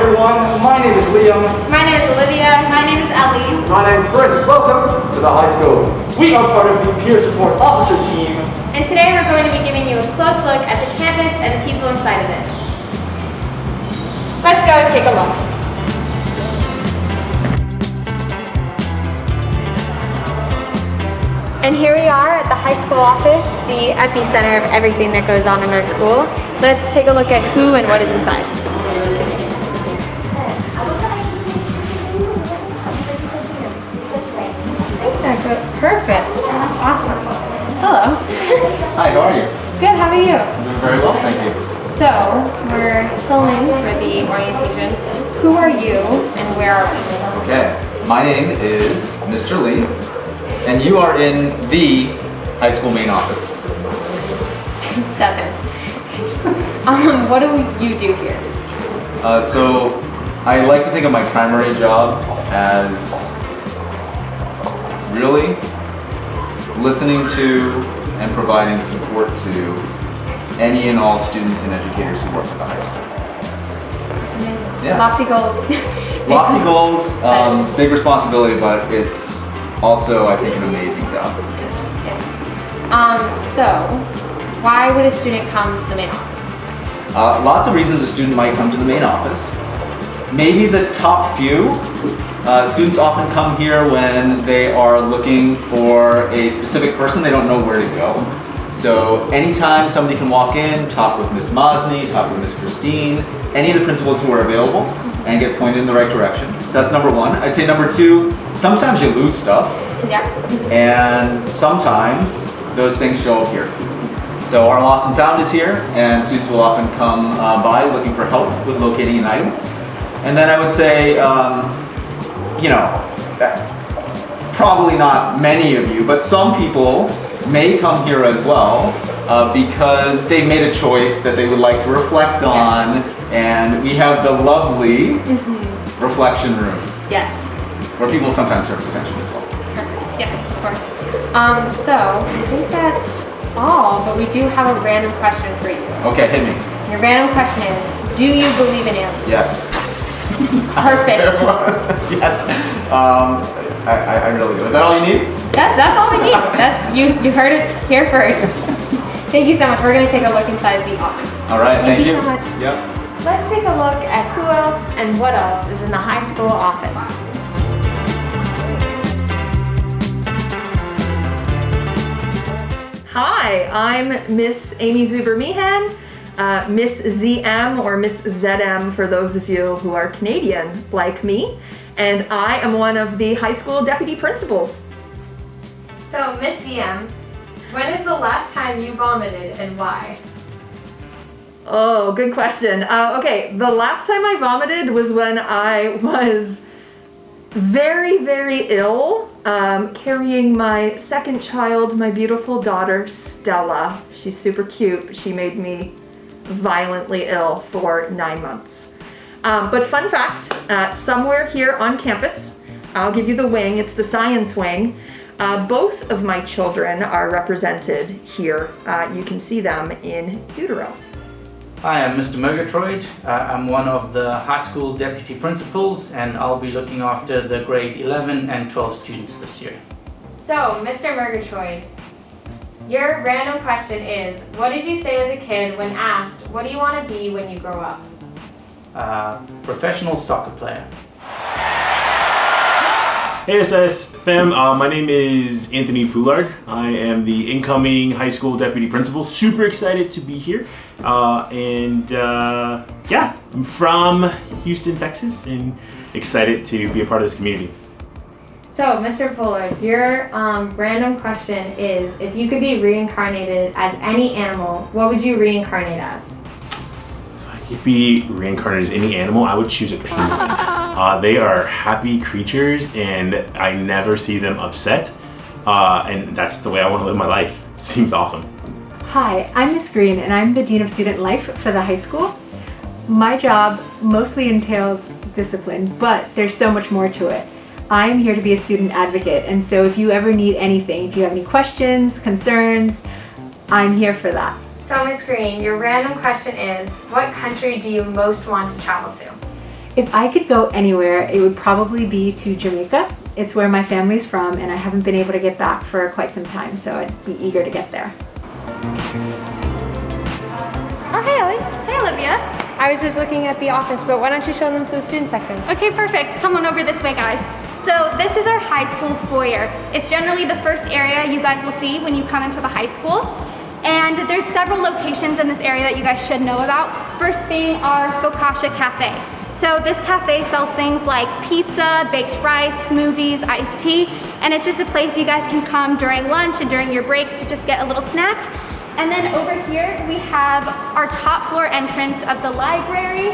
everyone. My name is Liam. My name is Olivia. My name is Ellie. My name is Brent. Welcome to the high school. We are part of the Peer Support Officer team. And today we're going to be giving you a close look at the campus and the people inside of it. Let's go and take a look. And here we are at the high school office, the epicenter of everything that goes on in our school. Let's take a look at who and what is inside. Perfect. Awesome. Hello. Hi, how are you? Good, how are you? I'm doing very well, thank you. So, we're filming for the orientation. Who are you and where are we? Okay, my name is Mr. Lee, and you are in the high school main office. Doesn't. What do you do here? So, I like to think of my primary job as really listening to and providing support to any and all students and educators who work at the high school. That's amazing. Yeah. Lofty goals. Lofty goals, big responsibility, but it's also, I think, an amazing job. Yes. So, why would a student come to the main office? Lots of reasons a student might come to the main office. Maybe the top few. Students often come here when they are looking for a specific person, they don't know where to go. So anytime somebody can walk in, talk with Ms. Mosney, talk with Ms. Christine, any of the principals who are available, and get pointed in the right direction. So that's number one. I'd say number two, sometimes you lose stuff. Yeah. And sometimes those things show up here. So our lost and found is here, and students will often come by looking for help with locating an item. And then I would say, probably not many of you, but some people may come here as well because they made a choice that they would like to reflect on, and we have the lovely reflection room. Yes. Where people sometimes serve attention as well. Perfect. Yes, of course. So, I think that's all, but we do have a random question for you. Okay, hit me. Your random question is, do you believe in aliens? Yes. Perfect. Yes. I really do. Is that all you need? That's all we need. That's you heard it here first. Thank you so much. We're going to take a look inside the office. All right, thank you. Thank you so much. Yep. Let's take a look at who else and what else is in the high school office. Hi, I'm Miss Amy Zuber-Meehan, Miss ZM or Miss ZM for those of you who are Canadian like me, and I am one of the high school deputy principals. So, Miss ZM, when is the last time you vomited and why? Oh, good question. Okay, the last time I vomited was when I was very, very ill, carrying my second child, my beautiful daughter, Stella. She's super cute. She made me violently ill for 9 months. But fun fact, somewhere here on campus, I'll give you the wing, it's the science wing. Both of my children are represented here. You can see them in utero. Hi, I'm Mr. Murgatroyd. I'm one of the high school deputy principals, and I'll be looking after the grade 11 and 12 students this year. So, Mr. Murgatroyd, your random question is, what did you say as a kid when asked, what do you want to be when you grow up? Professional soccer player. Hey SS fam, my name is Anthony Poulard. I am the incoming high school deputy principal. Super excited to be here. Yeah, I'm from Houston, Texas, and excited to be a part of this community. So, Mr. Poulard, your random question is, if you could be reincarnated as any animal, what would you reincarnate as? If I could be reincarnated as any animal, I would choose a penguin. They are happy creatures, and I never see them upset. And that's the way I want to live my life. Seems awesome. Hi, I'm Miss Green, and I'm the Dean of Student Life for the high school. My job mostly entails discipline, but there's so much more to it. I'm here to be a student advocate, and so if you ever need anything, if you have any questions, concerns, I'm here for that. So, Ms. Green, your random question is, what country do you most want to travel to? If I could go anywhere, it would probably be to Jamaica. It's where my family's from, and I haven't been able to get back for quite some time, so I'd be eager to get there. Oh, hey, Ellie. Hey, Olivia. I was just looking at the office, but why don't you show them to the student section? Okay, perfect. Come on over this way, guys. So this is our high school foyer. It's generally the first area you guys will see when you come into the high school. And there's several locations in this area that you guys should know about. First being our Focaccia Cafe. So this cafe sells things like pizza, baked rice, smoothies, iced tea, and it's just a place you guys can come during lunch and during your breaks to just get a little snack. And then over here we have our top floor entrance of the library.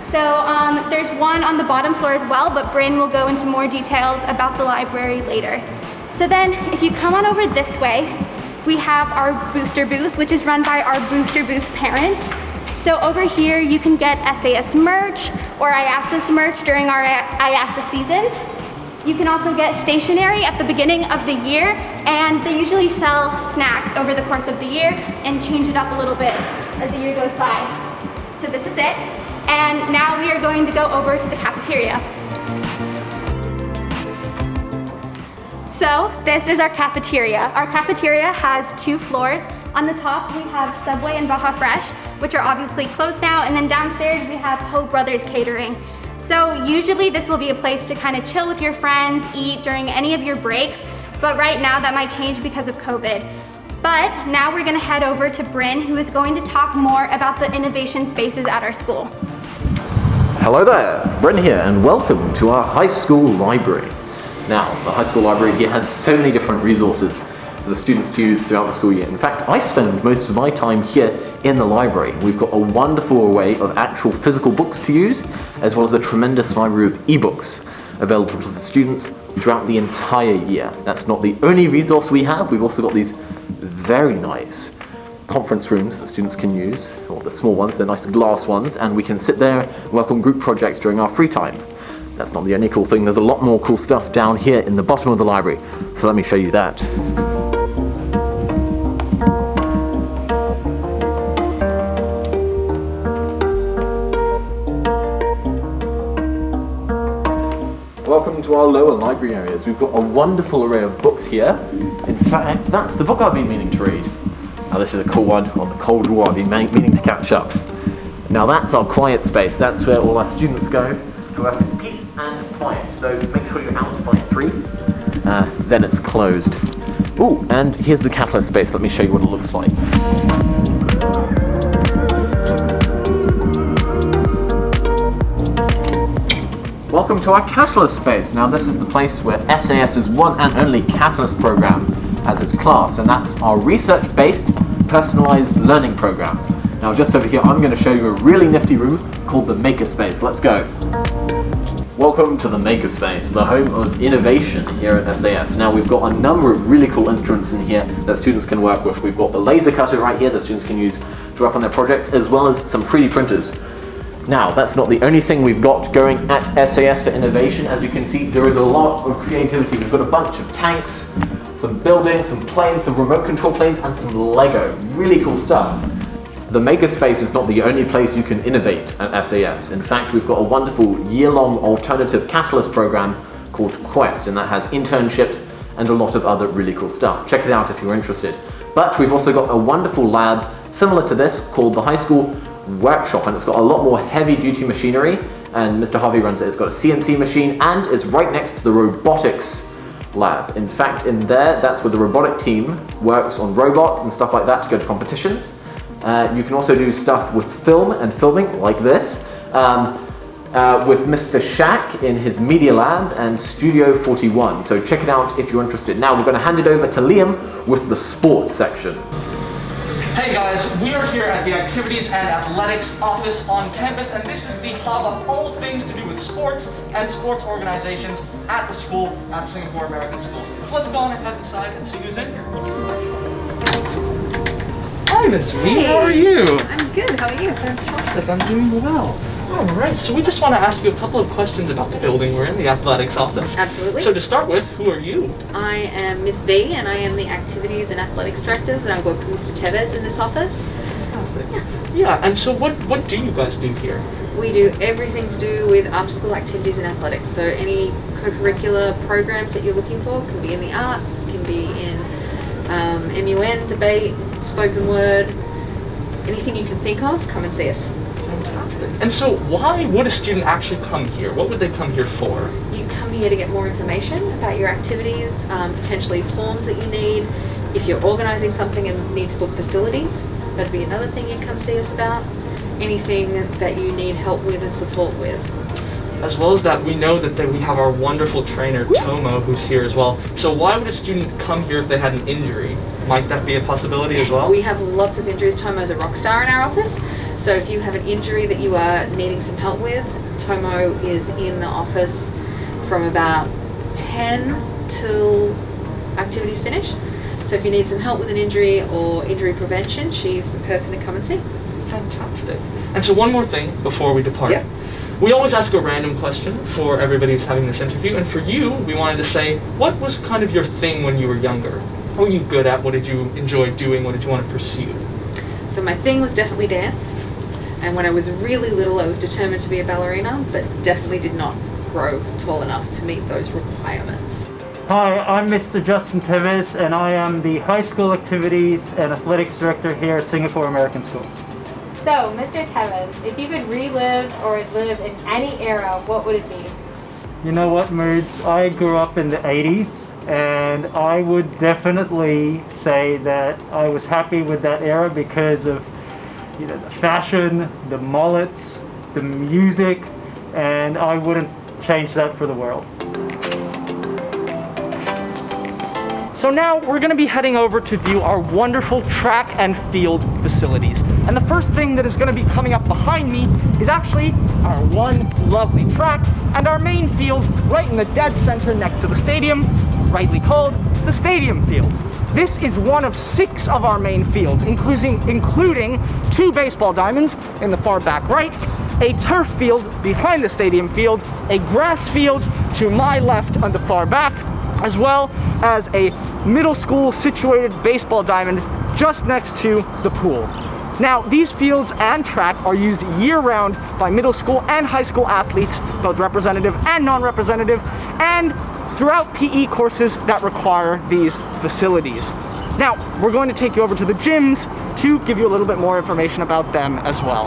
So there's one on the bottom floor as well, but Bryn will go into more details about the library later. So then if you come on over this way, we have our booster booth, which is run by our booster booth parents. So over here you can get SAS merch or IASAS merch during our IASAS seasons. You can also get stationery at the beginning of the year, and they usually sell snacks over the course of the year and change it up a little bit as the year goes by. So this is it. And now we are going to go over to the cafeteria. So this is our cafeteria. Our cafeteria has 2 floors. On the top we have Subway and Baja Fresh, which are obviously closed now, and then downstairs we have Ho Brothers Catering. So usually this will be a place to kind of chill with your friends, eat during any of your breaks, but right now that might change because of COVID. But now we're gonna head over to Bryn, who is going to talk more about the innovation spaces at our school. Hello there, Bryn here, and welcome to our high school library. Now, the high school library here has so many different resources for the students to use throughout the school year. In fact, I spend most of my time here in the library. We've got a wonderful array of actual physical books to use, as well as a tremendous library of ebooks available to the students throughout the entire year. That's not the only resource we have. We've also got these very nice conference rooms that students can use, or the small ones, they're nice glass ones, and we can sit there and work on group projects during our free time. That's not the only cool thing. There's a lot more cool stuff down here in the bottom of the library. So let me show you that. Welcome to our lower library areas. We've got a wonderful array of books here. In fact, that's the book I've been meaning to read. Now this is a cool one on the Cold War. I've been meaning to catch up. Now that's our quiet space. That's where all our students go to work in peace and quiet. So make sure you're out by 3. Then it's closed. Ooh, and here's the catalyst space. Let me show you what it looks like. Welcome to our Catalyst space. Now this is the place where SAS's one and only Catalyst program has its class, and that's our research-based personalized learning program. Now just over here I'm going to show you a really nifty room called the Makerspace. Let's go. Welcome to the Makerspace, the home of innovation here at SAS. Now we've got a number of really cool instruments in here that students can work with. We've got the laser cutter right here that students can use to work on their projects, as well as some 3D printers. Now, that's not the only thing we've got going at SAS for innovation. As you can see, there is a lot of creativity. We've got a bunch of tanks, some buildings, some planes, some remote control planes, and some Lego. Really cool stuff. The Makerspace is not the only place you can innovate at SAS. In fact, we've got a wonderful year-long alternative Catalyst program called Quest, and that has internships and a lot of other really cool stuff. Check it out if you're interested. But we've also got a wonderful lab similar to this called the High School Workshop, and it's got a lot more heavy-duty machinery, and Mr. Harvey runs it. It's got a CNC machine, and it's right next to the robotics lab. In fact, in there, that's where the robotic team works on robots and stuff like that to go to competitions. You can also do stuff with film and filming, like this, with Mr. Shack in his media lab and Studio 41. So check it out if you're interested. Now we're going to hand it over to Liam with the sports section. Hey guys, we are here at the Activities and Athletics office on campus, and this is the hub of all things to do with sports and sports organizations at the school, at Singapore American School. So let's go on and head inside and see who's in here. Hi Miss Reed, how are you? I'm good, how are you? Fantastic, I'm doing well. Alright, so we just want to ask you a couple of questions about the building. We're in the athletics office. Absolutely. So to start with, who are you? I am Miss V, and I am the Activities and Athletics Director, and I work with Mr. Tevez in this office. Fantastic. Yeah, and so what do you guys do here? We do everything to do with after-school activities and athletics. So any co-curricular programs that you're looking for can be in the arts, can be in MUN, debate, spoken word, anything you can think of, come and see us. Fantastic. And so why would a student actually come here? What would they come here for? You come here to get more information about your activities, potentially forms that you need. If you're organising something and need to book facilities, that'd be another thing you'd come see us about. Anything that you need help with and support with. As well as that, we know that we have our wonderful trainer, Tomo, who's here as well. So why would a student come here if they had an injury? Might that be a possibility as well? We have lots of injuries. Tomo's a rock star in our office. So if you have an injury that you are needing some help with, Tomo is in the office from about 10 till activities finish. So if you need some help with an injury or injury prevention, she's the person to come and see. Fantastic. And so one more thing before we depart. Yep. We always ask a random question for everybody who's having this interview. And for you, we wanted to say, what was kind of your thing when you were younger? What were you good at? What did you enjoy doing? What did you want to pursue? So my thing was definitely dance. And when I was really little, I was determined to be a ballerina, but definitely did not grow tall enough to meet those requirements. Hi, I'm Mr. Justin Tevez, and I am the High School Activities and Athletics Director here at Singapore American School. So, Mr. Tevez, if you could relive or live in any era, what would it be? You know what, Merge? I grew up in the 80s, and I would definitely say that I was happy with that era because of, you know, the fashion, the mullets, the music, and I wouldn't change that for the world. So now we're going to be heading over to view our wonderful track and field facilities. And the first thing that is going to be coming up behind me is actually our one lovely track and our main field right in the dead center next to the stadium, rightly called the Stadium Field. This is one of 6 of our main fields, including 2 baseball diamonds in the far back right, a turf field behind the Stadium Field, a grass field to my left on the far back, as well as a middle school situated baseball diamond just next to the pool. Now, these fields and track are used year-round by middle school and high school athletes, both representative and non-representative, and throughout PE courses that require these facilities. Now, we're going to take you over to the gyms to give you a little bit more information about them as well.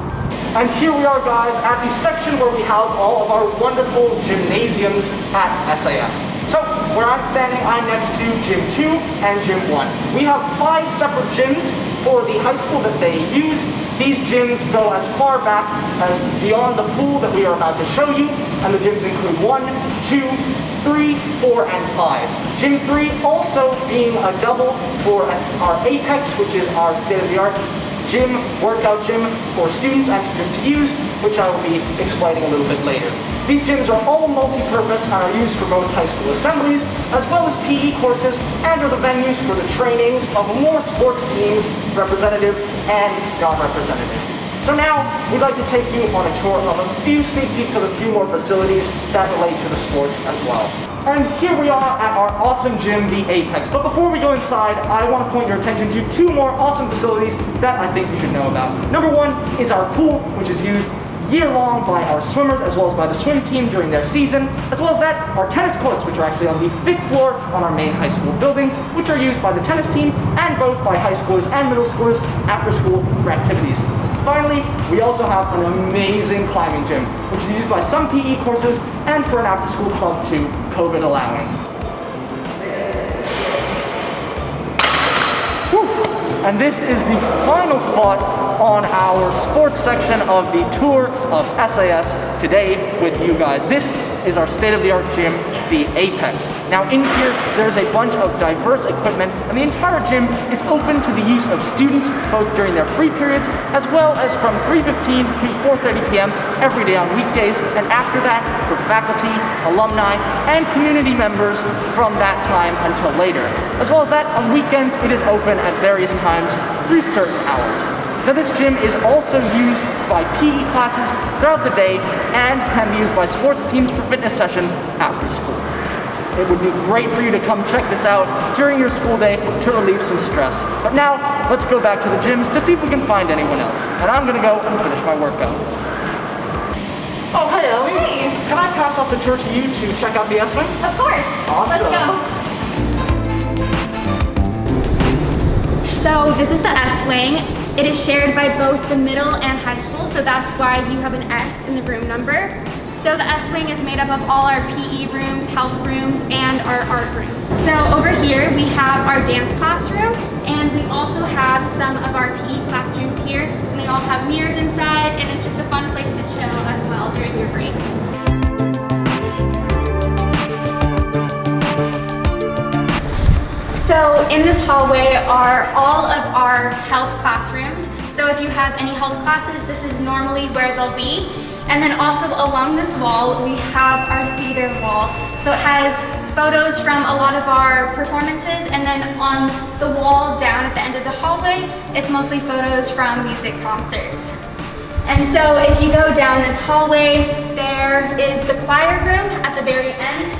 And here we are, guys, at the section where we house all of our wonderful gymnasiums at SAS. So, where I'm standing, I'm next to Gym 2 and Gym 1. We have 5 separate gyms for the high school that they use. These gyms go as far back as beyond the pool that we are about to show you, and the gyms include 1, 2, 3, 4, and 5. Gym 3 also being a double for our Apex, which is our state-of-the-art gym, workout gym for students and teachers to use, which I will be explaining a little bit later. These gyms are all multi-purpose and are used for both high school assemblies as well as PE courses, and are the venues for the trainings of more sports teams, representative and non-representative. So now, we'd like to take you on a tour of a few sneak peeks of a few more facilities that relate to the sports as well. And here we are at our awesome gym, the Apex. But before we go inside, I want to point your attention to 2 more awesome facilities that I think you should know about. Number 1 is our pool, which is used year-long by our swimmers as well as by the swim team during their season, as well as that, our tennis courts, which are actually on the 5th floor on our main high school buildings, which are used by the tennis team and both by high schoolers and middle schoolers after school for activities. Finally, we also have an amazing climbing gym, which is used by some PE courses and for an after-school club too, COVID allowing. Whew. And this is the final spot on our sports section of the tour of SAS today with you guys. This is our state-of-the-art gym, the Apex. Now in here, there's a bunch of diverse equipment, and the entire gym is open to the use of students, both during their free periods, as well as from 3:15 to 4:30 p.m. every day on weekdays, and after that, for faculty, alumni, and community members from that time until later. As well as that, on weekends, it is open at various times through certain hours. Now this gym is also used by PE classes throughout the day and can be used by sports teams for fitness sessions after school. It would be great for you to come check this out during your school day to relieve some stress. But now, let's go back to the gyms to see if we can find anyone else. And I'm gonna go and finish my workout. Oh, hey, Ellie. Hey. Can I pass off the tour to you to check out the S-Wing? Of course. Awesome. Let's go. So this is the S-Wing. It is shared by both the middle and high school, so that's why you have an S in the room number. So the S-Wing is made up of all our PE rooms, health rooms, and our art rooms. So over here we have our dance classroom, and we also have some of our PE classrooms here, and they all have mirrors inside, and it's just a fun place to chill as well during your breaks. So in this hallway are all of our health classrooms. So if you have any health classes, this is normally where they'll be. And then also along this wall, we have our theater wall. So it has photos from a lot of our performances, and then on the wall down at the end of the hallway, it's mostly photos from music concerts. And so if you go down this hallway, there is the choir room at the very end,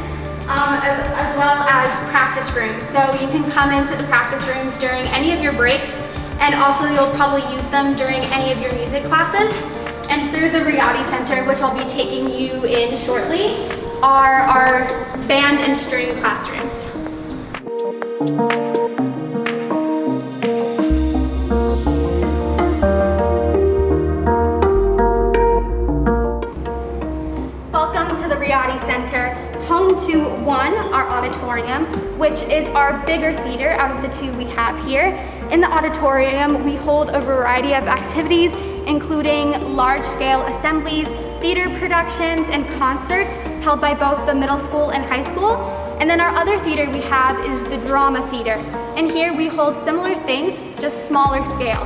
as well as practice rooms. So you can come into the practice rooms during any of your breaks, and also you'll probably use them during any of your music classes. And through the Riyadi Center, which I'll be taking you in shortly, are our band and string classrooms. Welcome to the Riyadi Center, home to one, our auditorium, which is our bigger theater out of the two we have here. In the auditorium, we hold a variety of activities, including large-scale assemblies, theater productions, and concerts held by both the middle school and high school. And then our other theater we have is the drama theater. And here we hold similar things, just smaller scale.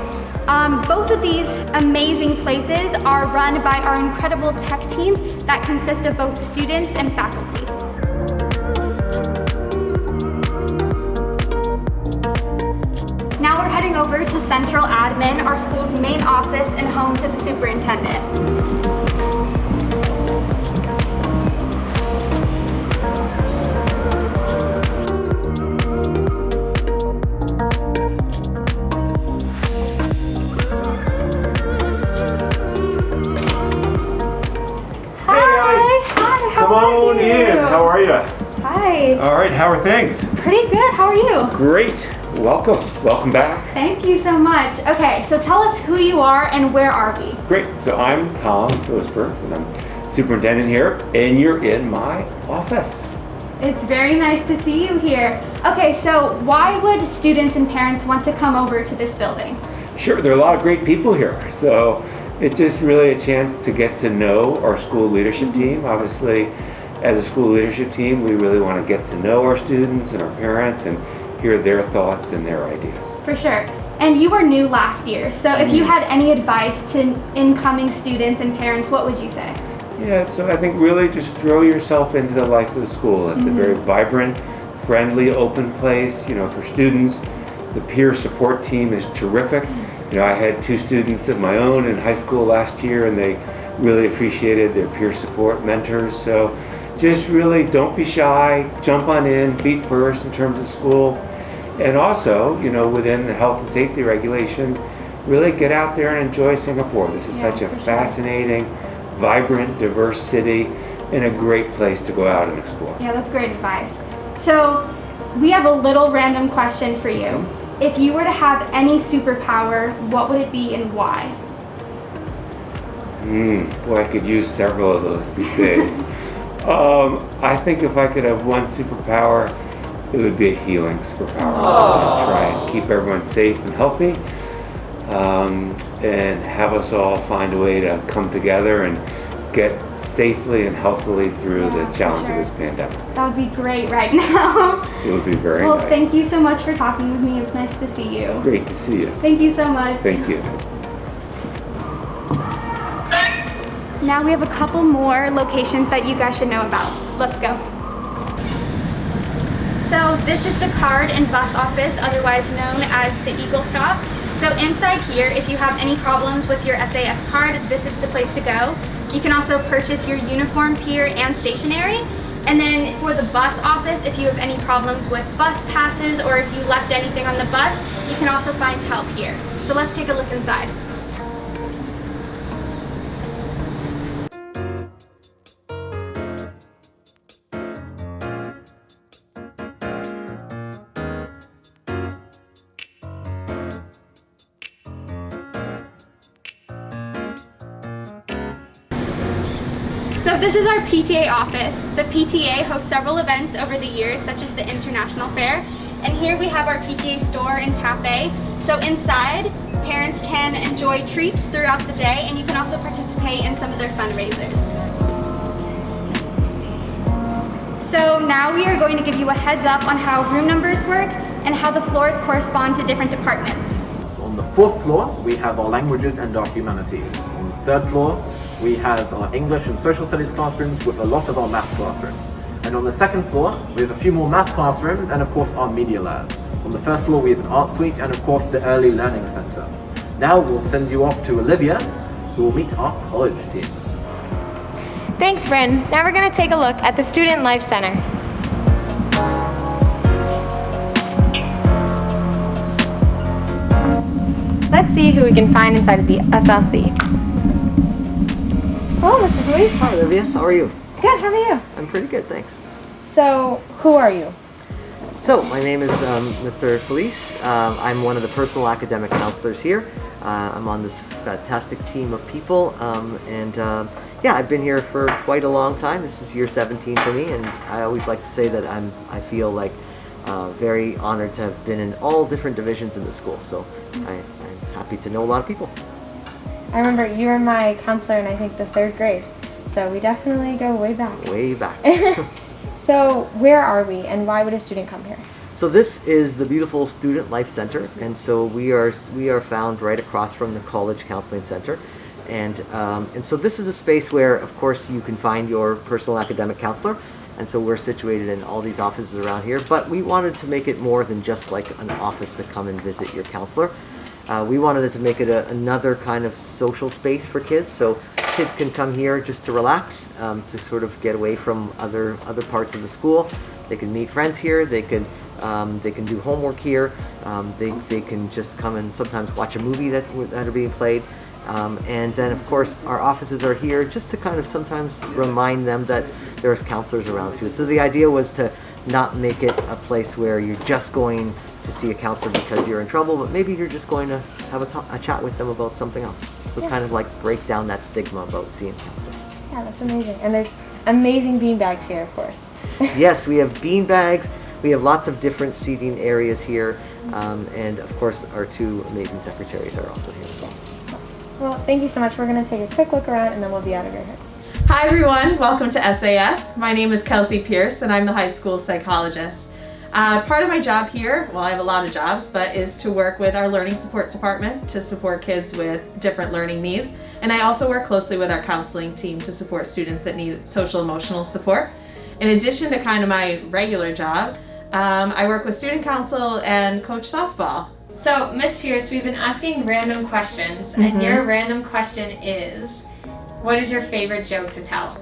Both of these amazing places are run by our incredible tech teams that consist of both students and faculty. Now we're heading over to Central Admin, our school's main office and home to the superintendent. Come on in. How are you? Hi. All right. How are things? Pretty good. How are you? Great. Welcome. Welcome back. Thank you so much. Okay, so tell us who you are and where are we? Great. So I'm Tom Osberg, and I'm superintendent here, and you're in my office. It's very nice to see you here. Okay, so why would students and parents want to come over to this building? Sure. There are a lot of great people here. So it's just really a chance to get to know our school leadership team. Obviously, as a school leadership team, we really want to get to know our students and our parents and hear their thoughts and their ideas. For sure. And you were new last year, so if you had any advice to incoming students and parents, what would you say? Yeah, so I think really just throw yourself into the life of the school. It's a very vibrant, friendly, open place, for students. The peer support team is terrific. I had 2 students of my own in high school last year, and they really appreciated their peer support mentors. So just really don't be shy, jump on in, feet first in terms of school. And also, within the health and safety regulations, really get out there and enjoy Singapore. This is such a fascinating, vibrant, diverse city, and a great place to go out and explore. Yeah, that's great advice. So we have a little random question for you. If you were to have any superpower, what would it be and why? Boy, I could use several of those these days. I think if I could have one superpower, it would be a healing superpower. Try and keep everyone safe and healthy, and have us all find a way to come together and get safely and healthily through the challenge of this pandemic. That would be great right now. It would be very well, nice. Thank you so much for talking with me. It's nice to see you. Great to see you. Thank you so much. Thank you. Now we have a couple more locations that you guys should know about. Let's go. So this is the card and bus office, otherwise known as the Eagle Stop. So inside here, if you have any problems with your SAS card, this is the place to go. You can also purchase your uniforms here and stationery. And then for the bus office, if you have any problems with bus passes or if you left anything on the bus, you can also find help here. So let's take a look inside. So this is our PTA office. The PTA hosts several events over the years, such as the International Fair. And here we have our PTA store and cafe. So inside, parents can enjoy treats throughout the day, and you can also participate in some of their fundraisers. So now we are going to give you a heads up on how room numbers work and how the floors correspond to different departments. So on the 4th floor, we have our languages and our humanities. On the 3rd floor, we have our English and social studies classrooms with a lot of our math classrooms. And on the 2nd floor, we have a few more math classrooms and of course our media lab. On the 1st floor, we have an art suite and of course the early learning center. Now we'll send you off to Olivia, who will meet our college team. Thanks, Bryn. Now we're going to take a look at the Student Life Center. Let's see who we can find inside of the SLC. Hello, Mr. Dewey. Hi, Olivia. How are you? Good, how are you? I'm pretty good, thanks. So, who are you? So, my name is Mr. Felice. I'm one of the personal academic counselors here. I'm on this fantastic team of people, yeah, I've been here for quite a long time. This is year 17 for me, and I always like to say that I feel like very honored to have been in all different divisions in the school. So, I'm happy to know a lot of people. I remember you were my counselor in I think the 3rd grade, so we definitely go way back. Way back. So where are we and why would a student come here? So this is the beautiful Student Life Center, and so we are found right across from the College Counseling Center. And so this is a space where, of course, you can find your personal academic counselor. And so we're situated in all these offices around here, but we wanted to make it more than just like an office to come and visit your counselor. We wanted it to make it another kind of social space for kids, so kids can come here just to relax, to sort of get away from other parts of the school. They can meet friends here. They can do homework here. They can just come and sometimes watch a movie that are being played. And then, of course, our offices are here just to kind of sometimes remind them that there's counselors around too. So the idea was to not make it a place where you're just going to see a counselor because you're in trouble, but maybe you're just going to have a chat with them about something else. So kind of like break down that stigma about seeing a counselor. Yeah, that's amazing. And there's amazing beanbags here, of course. Yes, we have beanbags. We have lots of different seating areas here. And of course, our 2 amazing secretaries are also here as well. Well, thank you so much. We're going to take a quick look around and then we'll be out of your hair. Hi everyone, welcome to SAS. My name is Kelsey Pierce and I'm the high school psychologist. Part of my job here, well I have a lot of jobs, but is to work with our learning support department to support kids with different learning needs. And I also work closely with our counseling team to support students that need social emotional support. In addition to kind of my regular job, I work with student council and coach softball. So, Miss Pierce, we've been asking random questions, and your random question is, what is your favorite joke to tell?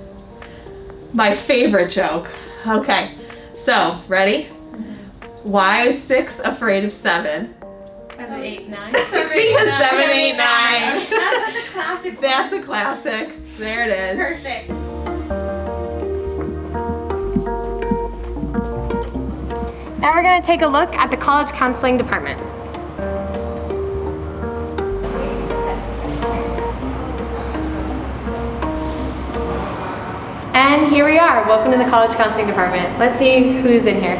My favorite joke. Okay, so ready? Why is 6 afraid of 7? Because 8, 9. Because 7, 8, 9. That's a classic one. That's a classic. There it is. Perfect. Now we're going to take a look at the college counseling department. And here we are. Welcome to the college counseling department. Let's see who's in here.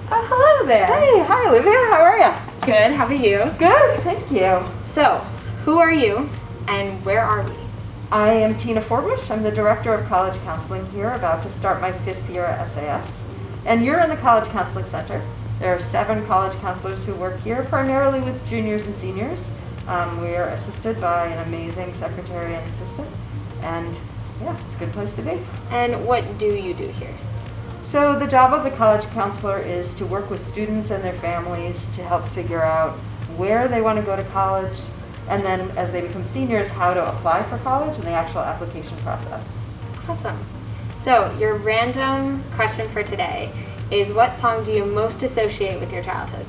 Oh, hello there. Hey, hi Olivia, how are you? Good, how are you? Good, thank you. So, who are you and where are we? I am Tina Fortwish. I'm the Director of College Counseling here, about to start my 5th year at SAS. And you're in the College Counseling Center. There are 7 college counselors who work here, primarily with juniors and seniors. We are assisted by an amazing secretary and assistant. And yeah, it's a good place to be. And what do you do here? So the job of the college counselor is to work with students and their families to help figure out where they want to go to college, and then as they become seniors, how to apply for college and the actual application process. Awesome. So your random question for today is, what song do you most associate with your childhood?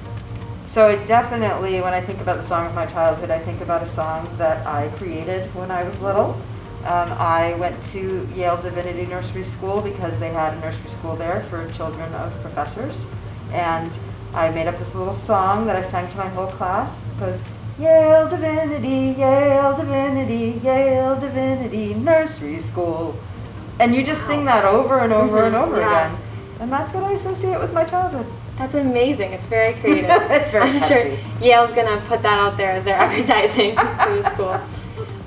So definitely, when I think about the song of my childhood, I think about a song that I created when I was little. I went to Yale Divinity Nursery School because they had a nursery school there for children of professors. And I made up this little song that I sang to my whole class. It goes, Yale Divinity, Yale Divinity, Yale Divinity Nursery School. And you just sing that over and over and over Yeah. again. And that's what I associate with my childhood. That's amazing. It's very creative. It's very I'm catchy. sure Yale's gonna put that out there as their advertising for the school.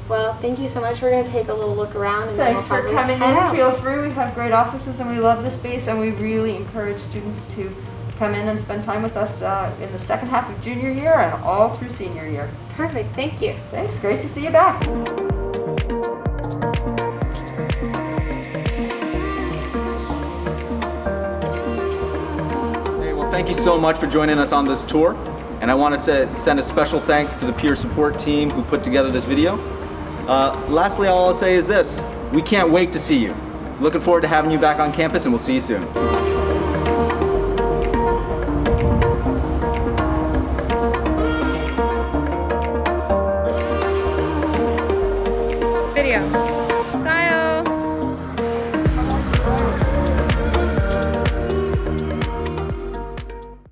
Well, thank you so much. We're gonna take a little look around and Thanks then for we'll coming head in. out. Feel free. We have great offices and we love the space, and we really encourage students to come in and spend time with us in the second half of junior year and all through senior year. Perfect. Thank you. Thanks. Great to see you back. Hey, well, thank you so much for joining us on this tour. And I want to send a special thanks to the peer support team who put together this video. Lastly, all I'll say is this. We can't wait to see you. Looking forward to having you back on campus, and we'll see you soon. Video.